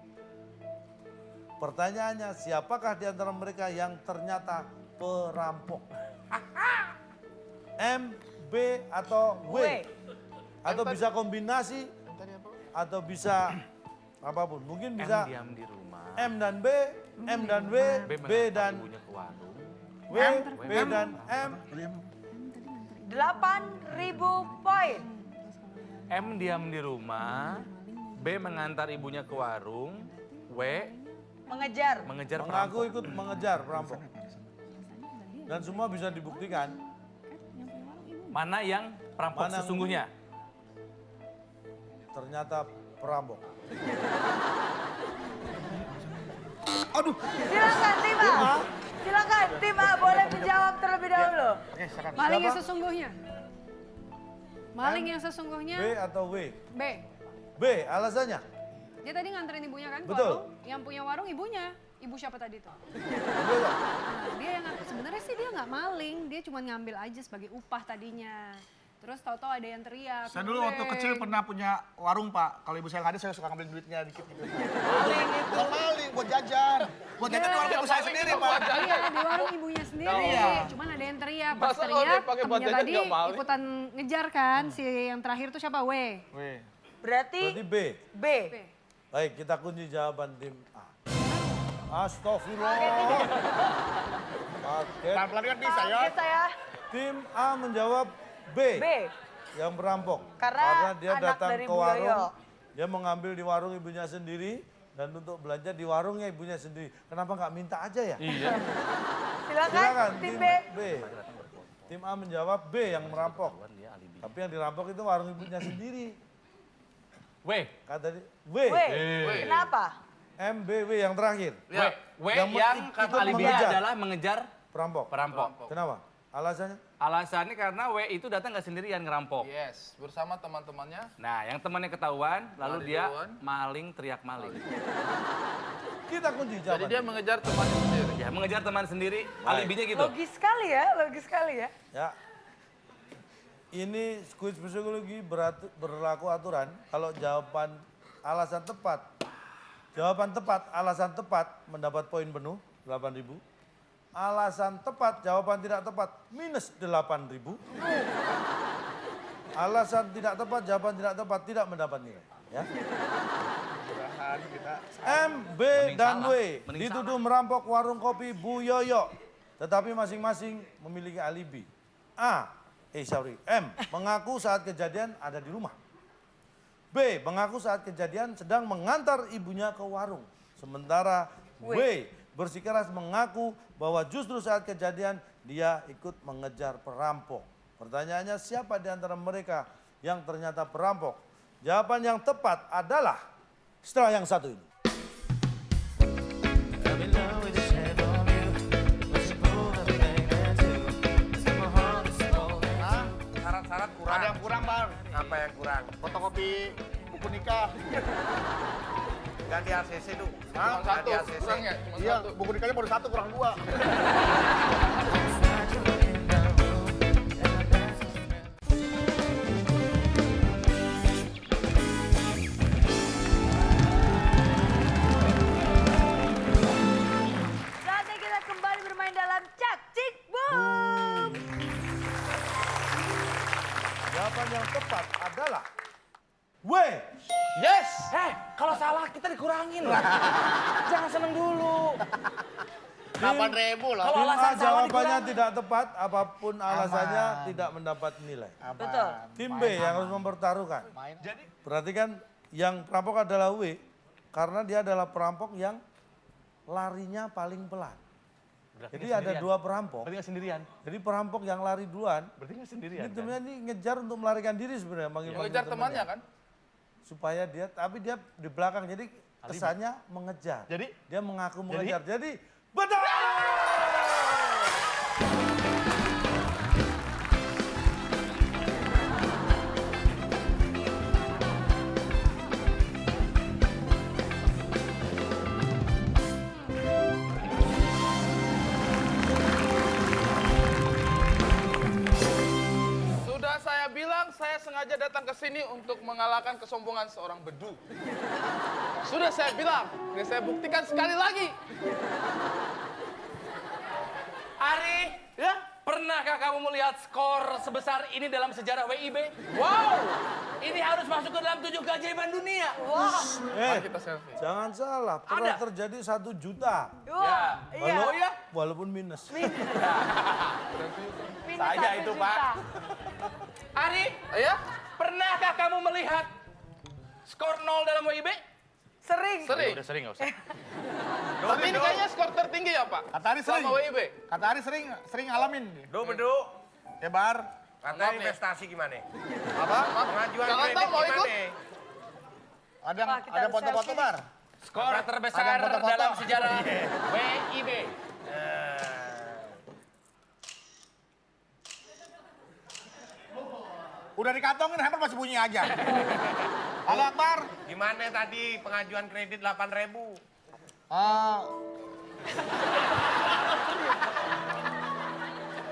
Pertanyaannya, siapakah di antara mereka yang ternyata perampok? M, B, atau W? Atau bisa kombinasi, atau bisa apapun. Mungkin bisa Diam di rumah. M dan B, M dan W, B dan Ibunya ke warung. W, B dan M. 8.000 poin. M diam di rumah. B mengantar ibunya ke warung. W Mengejar. mengejar Mengaku perampok. ikut mengejar perampok. Dan semua bisa dibuktikan. Mana yang perampok Mana- sesungguhnya? Ternyata perampok. Silakan tim A. Silakan tim A boleh menjawab terlebih dahulu. Maling yang Siapa? sesungguhnya. Maling yang sesungguhnya B atau W? B. B, alasannya? Dia tadi nganterin ibunya kan ke Betul. warung. Yang punya warung ibunya. Ibu siapa tadi tuh? B ya? Nah, dia yang sebenarnya sih dia nggak maling, dia cuma ngambil aja sebagai upah tadinya. Terus tahu-tahu ada yang teriak. Saya dulu waktu "Weh." kecil pernah punya warung, Pak. Kalau ibu saya nggak ada, saya suka ngambil duitnya dikit gitu. Maling itu. Bukan maling, buat jajan. Buat jajan di warung ibu saya sendiri, Pak. Iya, di warung ibunya sendiri. Iya. Cuman ada yang teriak. Pas Masa kalau teriak, dia pakai temennya bajunya tadi nggak maling? ikutan ngejar kan. Si yang terakhir tuh siapa? W. Weh. Berarti Berarti B. B. B. Baik, kita kunci jawaban tim A. Astagfirullah. Kaget. Pelan-pelan kan bisa ya. Kaget saya. Tim A menjawab B. B. Yang merampok. Karena dia anak datang dari ke Bu warung, Yoyo. dia mengambil di warung ibunya sendiri dan untuk belanja di warungnya ibunya sendiri. Kenapa nggak minta aja ya? Iya. Silakan tim B. Tim A menjawab B yang merampok. Tapi yang dirampok itu warung ibunya sendiri. W. Kata dia, W. W. Kenapa? M, B, W yang terakhir. W Yang yang ikut kata alibinya mengejar. adalah mengejar Perampok. perampok. Kenapa? Alasannya? Alasannya karena W itu datang nggak sendirian ngerampok. Yes, bersama teman-temannya. Nah, yang temannya ketahuan, lalu Lari dia duluan. maling, teriak maling. Kita kunci Jadi jawaban. dia mengejar temannya sendiri. Ya, mengejar teman sendiri, alibinya gitu. Logis sekali ya, logis sekali ya. Ya. Ini kuis psikologi berlaku aturan kalau jawaban alasan tepat. Jawaban tepat, alasan tepat mendapat poin penuh 8.000. Alasan tepat, jawaban tidak tepat minus 8.000. Alasan tidak tepat, jawaban tidak tepat tidak mendapat nilai. Ya. M, B, dan W dituduh merampok warung kopi Bu Yoyo. Tetapi masing-masing memiliki alibi. M mengaku saat kejadian ada di rumah. B mengaku saat kejadian sedang mengantar ibunya ke warung. Sementara W bersikeras mengaku bahwa justru saat kejadian dia ikut mengejar perampok. Pertanyaannya, siapa di antara mereka yang ternyata perampok? Jawaban yang tepat adalah setelah yang satu ini. Syarat-syarat kurang. Ada yang kurang, Bang. Apa yang kurang? Fotokopi buku nikah. Ganti ACC dulu. Hah? Cuma satu, Ganti ACC. kurang ya? Cuma Iya, satu. buku nikahnya baru 1 kurang 2. Saatnya kita kembali bermain dalam Cak Cik Boom. Jawaban yang tepat adalah W. Yes! Kalau salah kita dikurangin lah. Jangan seneng dulu. 8.000 lah. Tim A jawabannya tidak tepat, apapun alasannya tidak mendapat nilai. Betul. Tim B yang harus mempertaruhkan. Jadi Perhatikan, yang perampok adalah W karena dia adalah perampok yang larinya paling pelan. Jadi ada dua perampok. Berarti nggak sendirian. Jadi perampok yang lari duluan, Berarti nggak ini sendirian. Kan? temennya ini ngejar untuk melarikan diri sebenarnya. Manggil-manggil Mengejar temannya kan? Supaya dia, tapi dia di belakang, jadi kesannya mengejar. Jadi? Dia mengaku mengejar. Jadi betul! Sudah saya saya sengaja datang ke sini untuk mengalahkan kesombongan seorang bedu. Sudah saya bilang, ini saya buktikan sekali lagi. Ari, Ya? pernahkah kamu melihat skor sebesar ini dalam sejarah WIB? Wow! Ini harus masuk ke dalam 7 keajaiban dunia. Mari kita selfie. Jangan salah, pernah Ada. terjadi 1 juta. Wah, iya. Oh ya? Walaupun minus. Minus Saya 1 itu, juta. Pak. Ari, Ya? pernahkah kamu melihat skor 0 dalam WIB? Sering. Sering. Udah sering nggak usah. Tapi ini kayaknya skor tertinggi ya, Pak? Kata Ari sering. Sama WIB. Kata Ari sering ngalamin. Bedu. Ya Bar. Katanya investasi gimana? Apa? Pengajuan Jangan kredit tahu mau ikut. gimana? Ada Pak, kita ada harus foto-foto selfie. Bar. Skor Ada terbesar foto-foto. dalam sejarah WIB. Udah dikantongin handphone masih bunyi aja. Halo Akbar. Gimana tadi pengajuan kredit 8.000? Ah,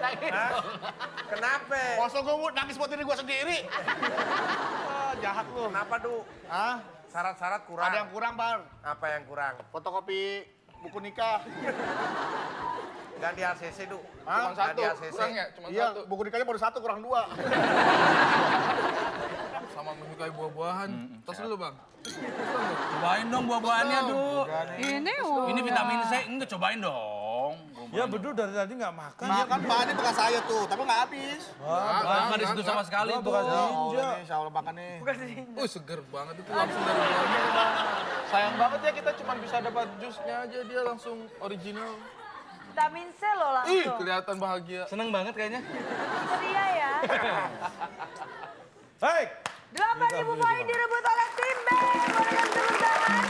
Hah? Kenapa? kosong gue nangis buat diri gue sendiri. Jahat lu. Kenapa, Du? Ah, Syarat-syarat kurang. ada yang kurang Bar. Apa yang kurang? Fotokopi buku nikah. Nggak di ACC, Du. Hah? Cuma Nggak satu, di ACC. kurang ya? Cuma Iya, satu. buku nikahnya baru 1 kurang 2. Sama menyukai buah-buahan. Tos dulu, Bang. Cobain dong buah-buahannya, Du. Ini Ini vitamin C, enggak cobain dong. Ya bedu dari tadi nggak makan. Iya kan Pak, ini bekas saya tuh, tapi nggak habis. Nggak di situ sama sekali Gua tuh. bekas Ya Allah, ninja. ini insya Allah makan nih. Seger banget itu langsung dari buahnya. Sayang banget ya kita cuma bisa dapat jusnya aja, dia langsung original. Vitamin C loh Ih, langsung. kelihatan bahagia. Seneng banget kayaknya. Ceria ya. Baik. 8.000 poin direbut oleh tim B. Boleh kasih tepuk tangan.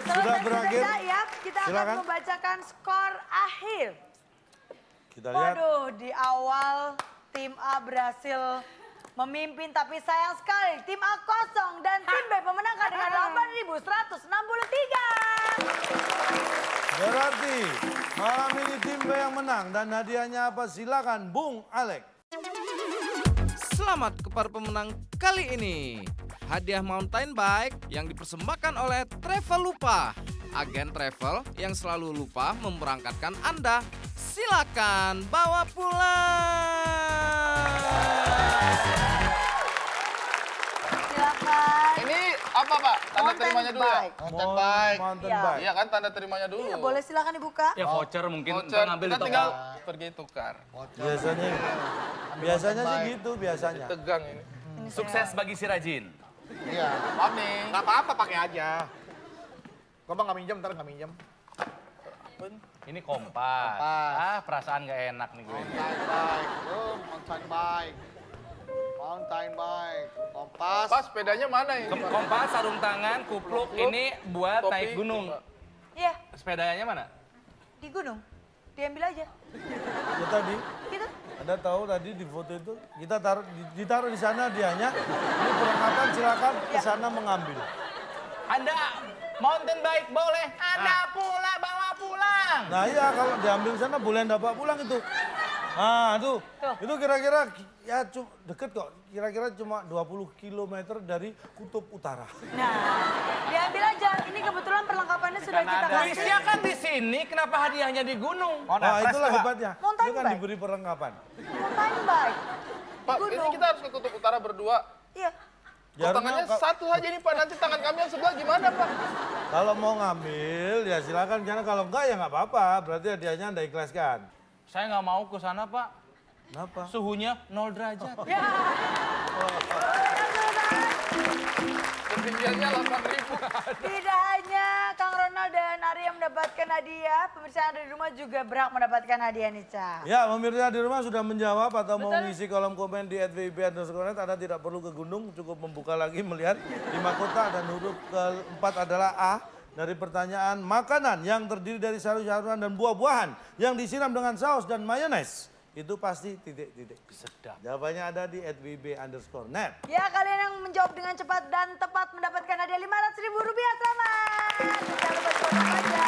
Sudah berakhir. Ya, kita akan Silakan. membacakan skor akhir. Kita lihat. Waduh, di awal tim A berhasil memimpin, tapi sayang sekali tim A kosong dan tim B memenangkan dengan 8.163. Berarti malam ini tim B yang menang dan hadiahnya apa? Silakan Bung Alek. Selamat kepada pemenang kali ini. Hadiah mountain bike yang dipersembahkan oleh Travelupa, agen travel yang selalu lupa memberangkatkan Anda. Silakan bawa pulang. Silakan. Ini apa, Pak? Tanda Mountain terimanya dulu ya? bike. Mountain bike. Mountain Iya. bike. Iya kan, tanda terimanya dulu. Iya, boleh silakan dibuka. Ya voucher mungkin Voucher, ntar ngambil di kita toko. tinggal pergi tukar. Biasanya sih gitu biasanya. Tegang ini. Sukses bagi si Rajin. Iya. Maaf nih. Nggak apa-apa, pakai aja. Gua mah nggak minjem, ntar nggak minjem. Ini kompas. Kompas. Ah, perasaan gak enak nih gue. Mountain bike. Mountain bike. Mountain bike. Kompas. Pas sepedanya mana ini? Kompas, sarung tangan, kupluk, ini buat topi, naik gunung. coba. Iya, Sepedanya mana? di gunung. Diambil aja. Ya tadi Gitu. ada tahu tadi di foto itu kita ditaruh di sana dianya. Ini perlengkapan silakan ke sana mengambil. Anda mountain bike boleh, Anda pula bawa pulang. Nah iya kalau diambil sana boleh Anda bawa pulang itu. Nah tuh, itu kira-kira ya deket kok. Kira-kira cuma 20 km dari kutub utara. Nah, diambil aja. Ini kebetulan perlengkapannya sudah kita kasih. Tulisnya kan di sini, kenapa hadiahnya di gunung? Oh, Nah fresh itulah tuh, Pak. hebatnya. Mountain Itu kan bike. diberi perlengkapan. Mountain bike. Pak, Gunung. ini kita harus ke kutub utara berdua. Iya. Ya, Kok tangannya harusnya satu aja nih, Pak. Nanti tangan kami yang sebelah gimana, Pak? kalau mau ngambil ya silakan. Karena kalau enggak ya nggak apa-apa. Berarti hadiahnya Anda ikhlaskan. Saya nggak mau ke sana, Pak. Kenapa? Suhunya 0 derajat. Ya. Ketinggiannya 8.000. Tidak hanya Kang Ronald dan Ari yang mendapatkan hadiah, pemirsa yang ada di rumah juga berhak mendapatkan hadiah nih, Ca. Ya, pemirsa di rumah sudah menjawab atau mau mengisi kolom komen di @wib_net, Anda tidak perlu ke gunung, cukup membuka lagi melihat 5 kota dan huruf keempat adalah A. Dari pertanyaan makanan yang terdiri dari sayur-sayuran dan buah-buahan yang disiram dengan saus dan mayones. Itu pasti titik-titik. Sedap. Jawabannya ada di @wib_net. Ya, kalian yang menjawab dengan cepat dan tepat mendapatkan hadiah Rp500.000. Selamat. Jangan lupa ditonton aja.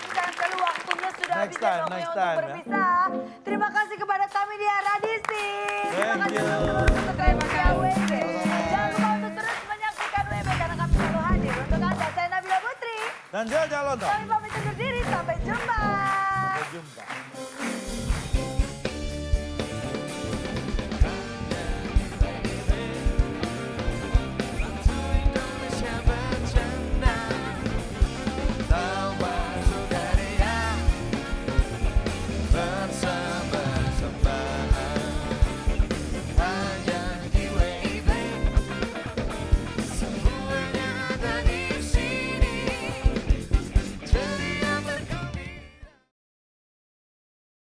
Sayang sekali waktunya sudah habis Next dan time, waktunya next untuk time, ya. berpisah. Terima kasih kepada kami di Radistin. Terima Thank kasih you. teman-teman untuk setia WB. Jangan lupa untuk terus menyaksikan WB karena kami selalu hadir untuk Anda. Saya Nabila Putri. Dan saya calon dong. Kami pamit undur diri. Sampai jumpa. Sampai jumpa. Tawa saudara bersama